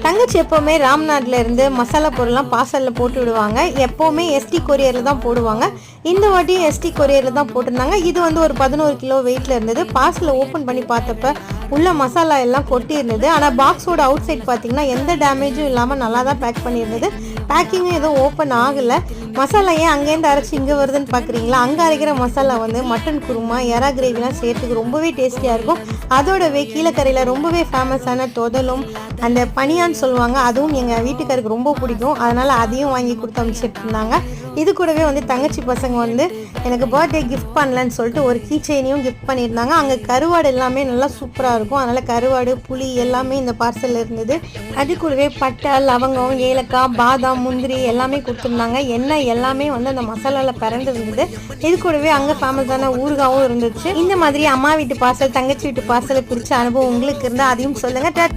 தங்கச்சி எப்போவுமே ராம்நாட்டில் இருந்து மசாலா பொருள்லாம் பார்சலில் போட்டு விடுவாங்க. எப்போவுமே எஸ்டி கொரியரில் தான் போடுவாங்க. இந்த வாட்டியும் எஸ்டி கொரியரில் தான் போட்டிருந்தாங்க. இது வந்து ஒரு 11 கிலோ வெயிட்டில் இருந்தது. பார்சலை ஓப்பன் பண்ணி பார்த்தப்ப உள்ள மசாலா எல்லாம் கொட்டி இருந்தது. ஆனால் பாக்ஸோட அவுட் சைட் பார்த்தீங்கன்னா எந்த டேமேஜும் இல்லாமல் நல்லா தான் பேக் பண்ணியிருந்தது. பேக்கிங்கும் எதுவும் ஓப்பன் ஆகலை. மசாலா ஏன் அங்கேருந்து அரைச்சி இங்கே வருதுன்னு பார்க்குறீங்களா? அங்கே அரைக்கிற மசாலா வந்து மட்டன் குருமா, எறா கிரேவிலாம் சேர்த்துக்கு ரொம்பவே டேஸ்டியாக இருக்கும். அதோடவே கீழக்கரையில் ரொம்பவே ஃபேமஸான தொதலும் அந்த பனியான்னு சொல்லுவாங்க, அதுவும் எங்கள் வீட்டுக்காருக்கு ரொம்ப பிடிக்கும். அதனால் அதையும் வாங்கி கொடுத்து அனுப்பிச்சிட்டு இருந்தாங்க. இது கூடவே வந்து தங்கச்சி பசங்க வந்து எனக்கு பர்த்டே கிஃப்ட் பண்ணலன்னு சொல்லிட்டு ஒரு கீ செயினையும் கிஃப்ட் பண்ணியிருந்தாங்க. அங்கே கருவாடு எல்லாமே நல்லா சூப்பராக இருக்கும். அதனால் கருவாடு, புளி எல்லாமே இந்த பார்சலில் இருந்தது. அது கூடவே பட்டை, லவங்கம், ஏலக்காய், பாதாம், முந்திரி எல்லாமே கொடுத்துருந்தாங்க. எண்ணெய் எல்லாமே வந்து அந்த மசாலாவில் பிறந்து இருந்தது. இது கூடவே அங்கே ஃபேமஸான ஊறுகாவும் இருந்துச்சு. இந்த மாதிரி அம்மா வீட்டு பார்சல், தங்கச்சி வீட்டு பார்சலை பிடிச்ச அனுபவம் உங்களுக்கு இருந்தால் அதையும் சொல்லுங்கள்.